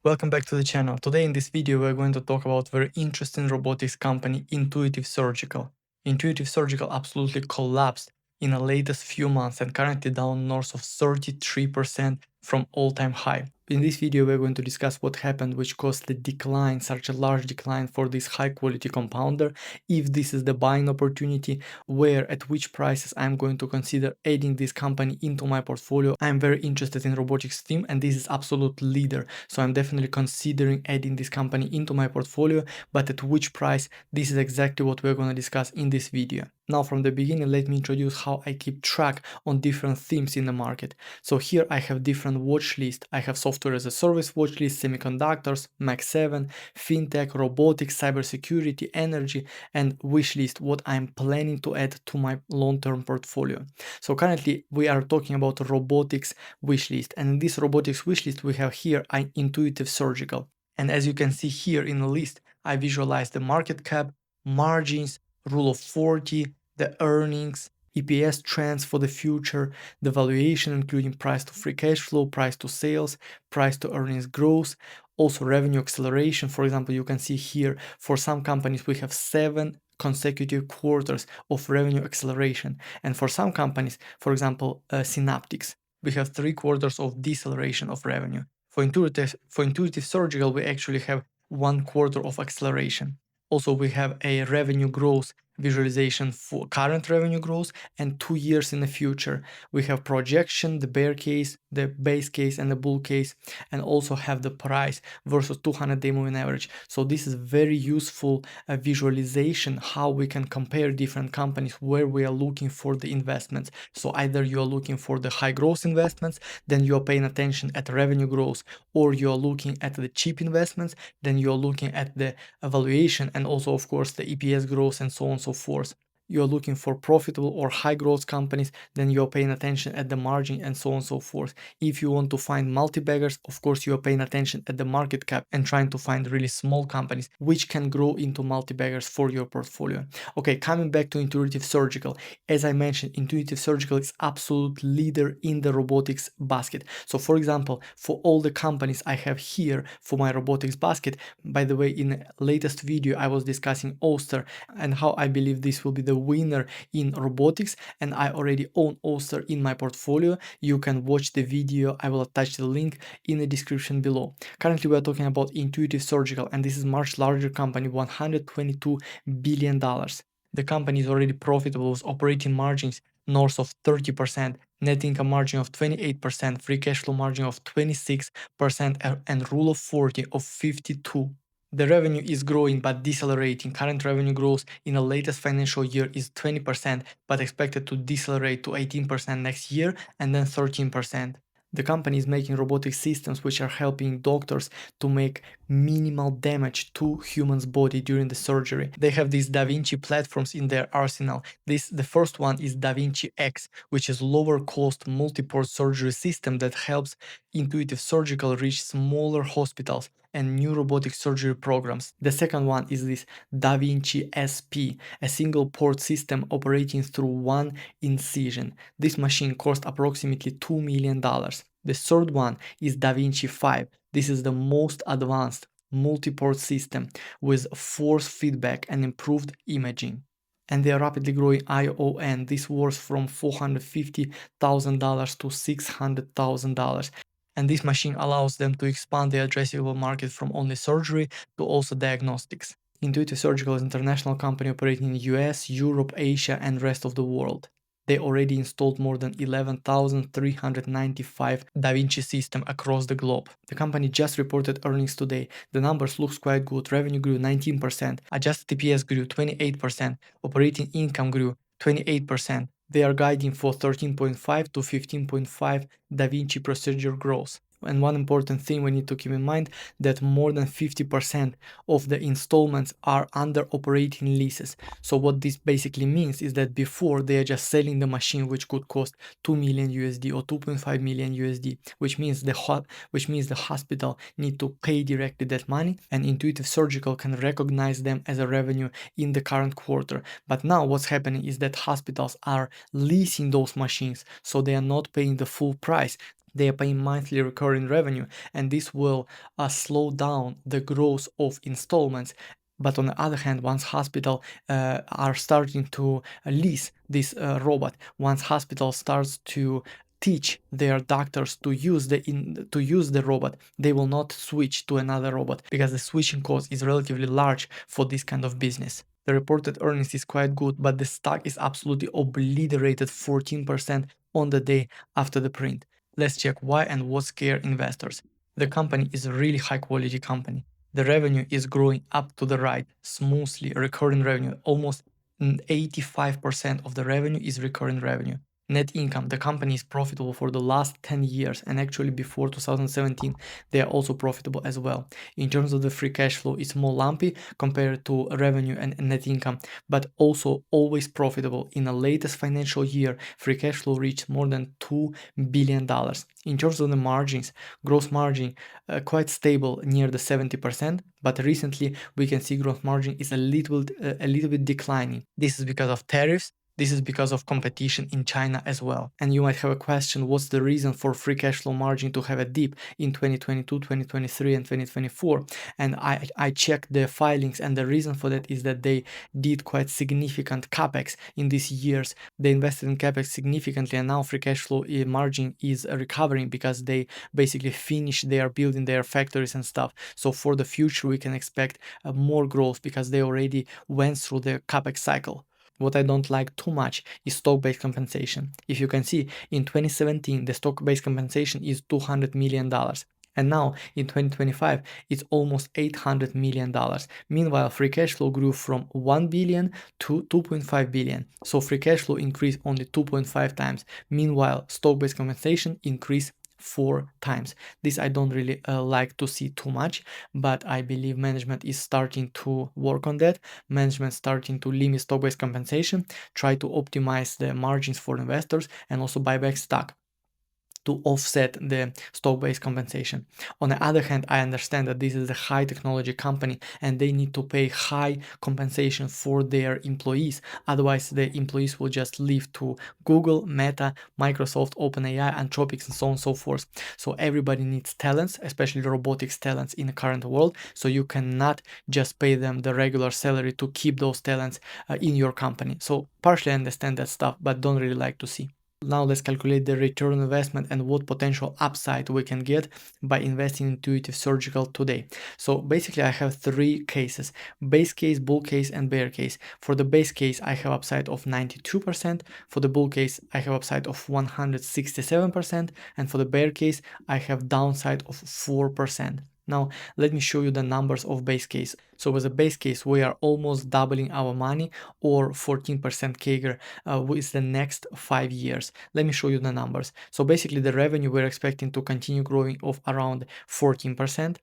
Welcome back to the channel. Today in this video we're going to talk about very interesting robotics company Intuitive Surgical. Intuitive Surgical absolutely collapsed in the latest few months and currently down north of 33% from all-time high. In this video we're going to discuss what happened which caused the decline, such a large decline for this high quality compounder, if this is the buying opportunity, where at which prices I'm going to consider adding this company into my portfolio. I'm very interested in robotics theme and this is absolute leader, so I'm definitely considering adding this company into my portfolio, but at which price, this is exactly what we're going to discuss in this video. Now from the beginning, let me introduce how I keep track on different themes in the market. So here I have different watch lists. I have software as a service watch list, semiconductors, Mac 7, fintech, robotics, cybersecurity, energy, and wish list, what I'm planning to add to my long-term portfolio. So currently we are talking about robotics wish list, and in this robotics wish list we have here an Intuitive Surgical. And as you can see here in the list, I visualize the market cap, margins, rule of 40, the earnings, EPS trends for the future, the valuation including price to free cash flow, price to sales, price to earnings growth, also revenue acceleration. For example, you can see here for some companies we have 7 consecutive quarters of revenue acceleration, and for some companies, for example Synaptics, we have 3 quarters of deceleration of revenue. For Intuitive Surgical we actually have 1 quarter of acceleration. Also, we have a revenue growth visualization for current revenue growth and 2 years in the future. We have projection, the bear case, the base case, and the bull case, and also have the price versus 200-day moving average. So this is very useful visualization how we can compare different companies where we are looking for the investments. So either you are looking for the high growth investments, then you are paying attention at revenue growth, or you are looking at the cheap investments, then you are looking at the valuation and also of course the EPS growth and so on and so forth. You are looking for profitable or high growth companies, then you are paying attention at the margin and so on and so forth. If you want to find multi-baggers, of course you are paying attention at the market cap and trying to find really small companies which can grow into multi-baggers for your portfolio. Okay, coming back to Intuitive Surgical. As I mentioned, Intuitive Surgical is absolute leader in the robotics basket. So for example, for all the companies I have here for my robotics basket, by the way, in the latest video I was discussing Oster and how I believe this will be the winner in robotics, and I already own Oster in my portfolio. You can watch the video, I will attach the link in the description below. Currently we are talking about Intuitive Surgical, and this is much larger company, $122 billion. The company is already profitable with operating margins north of 30%, net income margin of 28%, free cash flow margin of 26%, and rule of 40 of 52. The revenue is growing but decelerating. Current revenue growth in the latest financial year is 20%, but expected to decelerate to 18% next year and then 13%. The company is making robotic systems which are helping doctors to make minimal damage to humans' body during the surgery. They have these Da Vinci platforms in their arsenal. The first one is Da Vinci X, which is lower cost multi-port surgery system that helps Intuitive Surgical reach smaller hospitals and new robotic surgery programs. The second one is this Da Vinci SP, a single port system operating through one incision. This machine cost approximately $2 million. The third one is Da Vinci 5. This is the most advanced multi-port system with force feedback and improved imaging. And they are rapidly growing ION. This was from $450,000 to $600,000. And this machine allows them to expand the addressable market from only surgery to also diagnostics. Intuitive Surgical is an international company operating in the US, Europe, Asia, and rest of the world. They already installed more than 11,395 Da Vinci systems across the globe. The company just reported earnings today. The numbers looks quite good. Revenue grew 19%, adjusted EPS grew 28%, operating income grew 28%. They are guiding for 13.5 to 15.5 Da Vinci procedure growth. And one important thing we need to keep in mind that more than 50% of the installments are under operating leases. So what this basically means is that before they are just selling the machine which could cost 2 million USD or 2.5 million USD, which means the hospital need to pay directly that money, and Intuitive Surgical can recognize them as a revenue in the current quarter. But now what's happening is that hospitals are leasing those machines, so they are not paying the full price. They are paying monthly recurring revenue, and this will slow down the growth of installments. But on the other hand, once hospital are starting to lease this robot, once hospital starts to teach their doctors to use the robot, they will not switch to another robot because the switching cost is relatively large for this kind of business. The reported earnings is quite good, but the stock is absolutely obliterated 14% on the day after the print. Let's check why and what scare investors. The company is a really high quality company. The revenue is growing up to the right, smoothly, recurring revenue. Almost 85% of the revenue is recurring revenue. Net income, the company is profitable for the last 10 years, and actually before 2017 they are also profitable as well. In terms of the free cash flow, it's more lumpy compared to revenue and net income, but also always profitable. In the latest financial year, free cash flow reached more than $2 billion. In terms of the margins, gross margin quite stable near the 70%, but recently we can see gross margin is a little bit declining. This is because of tariffs. This is because of competition in China as well. And you might have a question, what's the reason for free cash flow margin to have a dip in 2022, 2023 and 2024? And I checked the filings, and the reason for that is that they did quite significant capex in these years. They invested in capex significantly, and now free cash flow margin is recovering because they basically finished their building their factories and stuff. So for the future we can expect more growth because they already went through the capex cycle. What I don't like too much is stock-based compensation. If you can see, in 2017, the stock-based compensation is $200 million. And now in 2025, it's almost $800 million. Meanwhile, free cash flow grew from 1 billion to 2.5 billion. So free cash flow increased only 2.5 times. Meanwhile, stock-based compensation increased 4 times. This I don't really like to see too much, but I believe management is starting to work on that. Management starting to limit stock-based compensation, try to optimize the margins for investors, and also buy back stock to offset the stock-based compensation. On the other hand, I understand that this is a high technology company and they need to pay high compensation for their employees. Otherwise, the employees will just leave to Google, Meta, Microsoft, OpenAI, Anthropics, and so on and so forth. So everybody needs talents, especially robotics talents in the current world. So you cannot just pay them the regular salary to keep those talents in your company. So partially I understand that stuff, but don't really like to see. Now let's calculate the return on investment and what potential upside we can get by investing in Intuitive Surgical today. So basically I have 3 cases: base case, bull case, and bear case. For the base case I have upside of 92%, for the bull case I have upside of 167%, and for the bear case I have downside of 4%. Now, let me show you the numbers of base case. So with a base case, we are almost doubling our money, or 14% CAGR with the next 5 years. Let me show you the numbers. So basically the revenue we're expecting to continue growing of around 14%.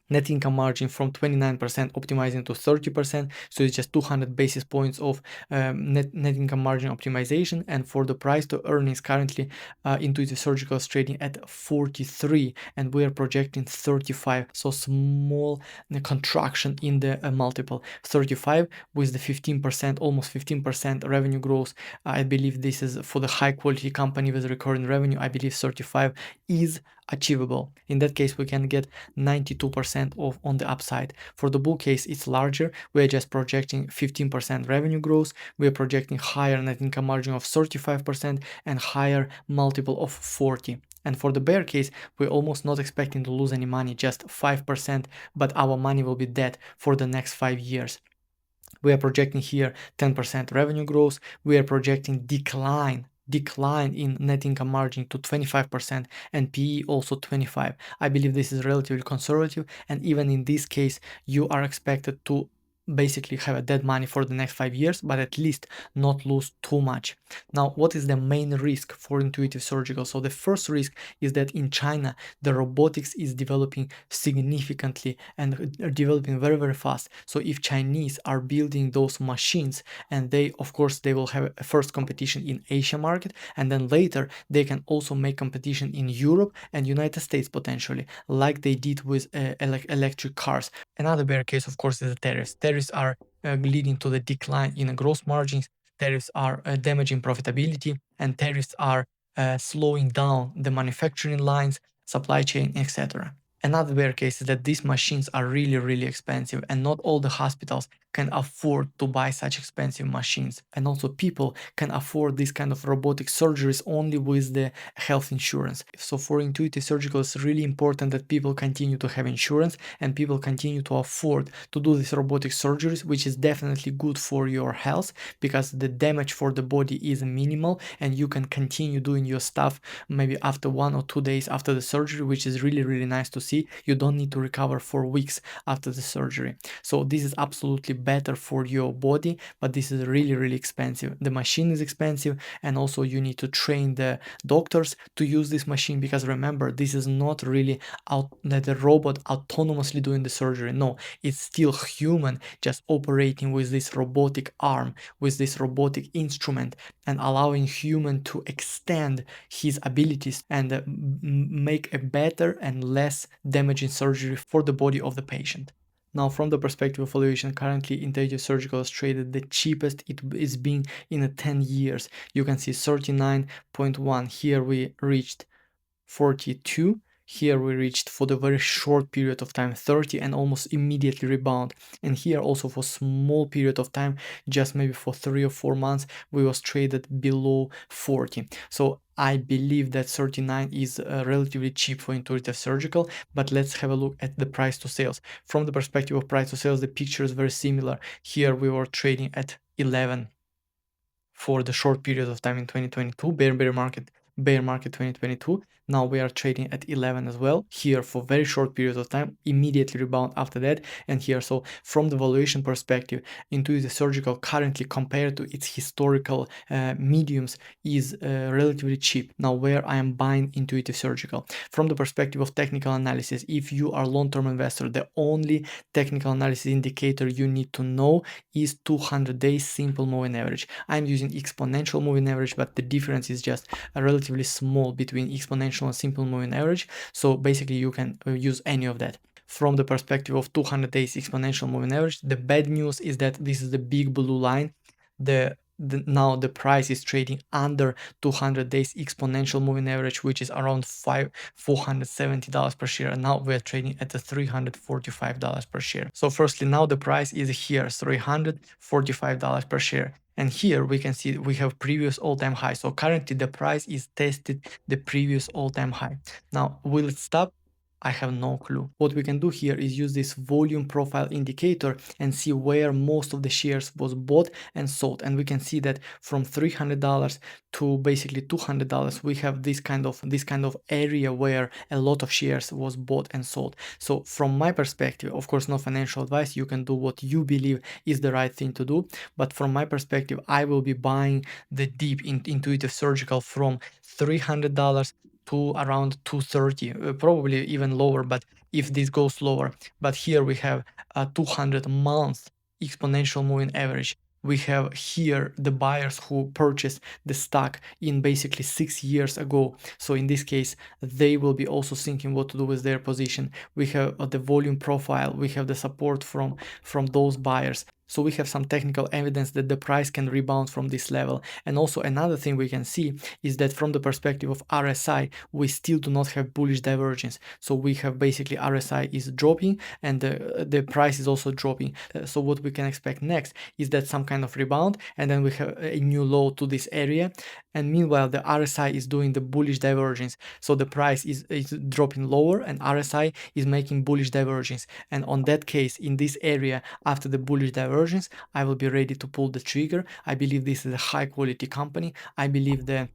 Net income margin from 29% optimizing to 30%, so it's just 200 basis points of net income margin optimization. And for the price to earnings, currently Intuitive Surgical is trading at 43 and we are projecting 35, so small contraction in the multiple. 35 with the 15%, almost 15% revenue growth. I believe this is for the high quality company with recurring revenue. I believe 35 is achievable. In that case we can get 92% off on the upside. For the bull case it's larger. We're just projecting 15% revenue growth. We're projecting higher net income margin of 35% and higher multiple of 40. And for the bear case, we're almost not expecting to lose any money, just 5%, but our money will be dead for the next 5 years. We are projecting here 10% revenue growth. We are projecting decline in net income margin to 25% and PE also 25. I believe this is relatively conservative, and even in this case you are expected to basically have a dead money for the next 5 years, but at least not lose too much. Now, what is the main risk for Intuitive Surgical? So the first risk is that in China the robotics is developing significantly and developing very, very fast. So if Chinese are building those machines, and they of course they will have a first competition in Asia market, and then later they can also make competition in Europe and United States potentially, like they did with electric cars. Another bear case of course is the tariffs. Tariffs are leading to the decline in gross margins. Tariffs are damaging profitability, and tariffs are slowing down the manufacturing lines, supply chain, etc. Another rare case is that these machines are really expensive, and not all the hospitals can afford to buy such expensive machines. And also people can afford this kind of robotic surgeries only with the health insurance. So for Intuitive Surgical, it's really important that people continue to have insurance and people continue to afford to do these robotic surgeries, which is definitely good for your health because the damage for the body is minimal and you can continue doing your stuff maybe after 1 or 2 days after the surgery, which is really nice to see. You don't need to recover for weeks after the surgery. So this is absolutely better for your body, but this is really expensive. The machine is expensive, and also you need to train the doctors to use this machine, because remember, this is not really the robot autonomously doing the surgery. No, it's still human just operating with this robotic arm, with this robotic instrument, and allowing human to extend his abilities and make a better and less damaging surgery for the body of the patient. Now, from the perspective of valuation, currently Intuitive Surgical is traded the cheapest it is been in 10 years. You can see 39.1. Here we reached 42. Here we reached for the very short period of time 30 and almost immediately rebound. And here also for small period of time, just maybe for 3 or 4 months, we was traded below 40. So I believe that 39 is relatively cheap for Intuitive Surgical, but let's have a look at the price to sales. From the perspective of price to sales, the picture is very similar. Here we were trading at 11 for the short period of time in 2022, bear market 2022. Now we are trading at 11 as well, here for very short periods of time, immediately rebound after that, and here. So from the valuation perspective, Intuitive Surgical currently, compared to its historical mediums, is relatively cheap. Now where I am buying Intuitive Surgical, from the perspective of technical analysis, if you are long-term investor, the only technical analysis indicator you need to know is 200 days simple moving average. I'm using exponential moving average, but the difference is just relatively small between exponential and simple moving average. So basically you can use any of that. From the perspective of 200 days exponential moving average, the bad news is that this is the big blue line. Now the price is trading under 200 days exponential moving average, which is around $470 per share, and now we're trading at the $345 per share. So firstly, now the price is here, $345 per share. And here we can see we have previous all-time high. So currently the price is tested the previous all-time high. Now, will it stop? I have no clue. What we can do here is use this volume profile indicator and see where most of the shares was bought and sold. And we can see that from $300 to basically $200, we have this kind of area where a lot of shares was bought and sold. So from my perspective, of course, no financial advice, you can do what you believe is the right thing to do. But from my perspective, I will be buying the dip in Intuitive Surgical from $300 to around 230, probably even lower, but if this goes lower. But here we have a 200 month exponential moving average. We have here the buyers who purchased the stock in basically 6 years ago. So in this case, they will be also thinking what to do with their position. We have the volume profile, we have the support from those buyers. So we have some technical evidence that the price can rebound from this level. And also another thing we can see is that from the perspective of RSI, we still do not have bullish divergence. So we have basically RSI is dropping and the price is also dropping. So what we can expect next is that some kind of rebound, and then we have a new low to this area. And meanwhile, the RSI is doing the bullish divergence. So the price is dropping lower and RSI is making bullish divergence. And on that case, in this area, after the bullish divergence, I will be ready to pull the trigger. I believe this is a high quality company. I believe the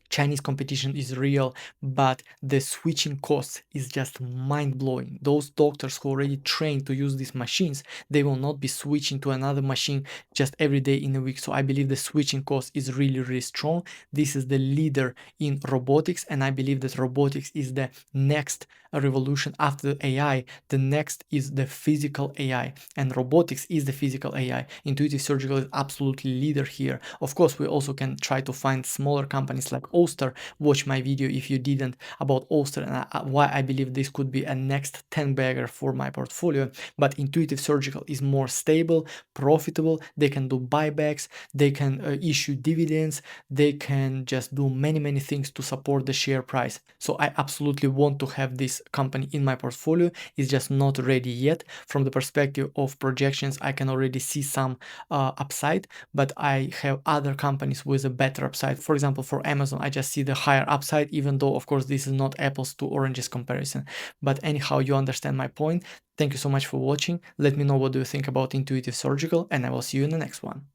Chinese competition is real, but the switching costs is just mind-blowing. Those doctors who already trained to use these machines, they will not be switching to another machine just every day in a week. So I believe the switching cost is really strong. This is the leader in robotics, and I believe that robotics is the next revolution after AI. The next is the physical AI, and robotics is the physical AI. Intuitive Surgical is absolutely leader here. Of course, we also can try to find smaller companies like Oster, watch my video if you didn't about Oster and why I believe this could be a next 10 bagger for my portfolio. But Intuitive Surgical is more stable, profitable, they can do buybacks, they can issue dividends, they can just do many things to support the share price. So I absolutely want to have this company in my portfolio. It's just not ready yet. From the perspective of projections, I can already see some upside, but I have other companies with a better upside. For example, for Amazon, I just see the higher upside, even though of course this is not apples to oranges comparison. But anyhow, you understand my point. Thank you so much for watching. Let me know what do you think about Intuitive Surgical, and I will see you in the next one.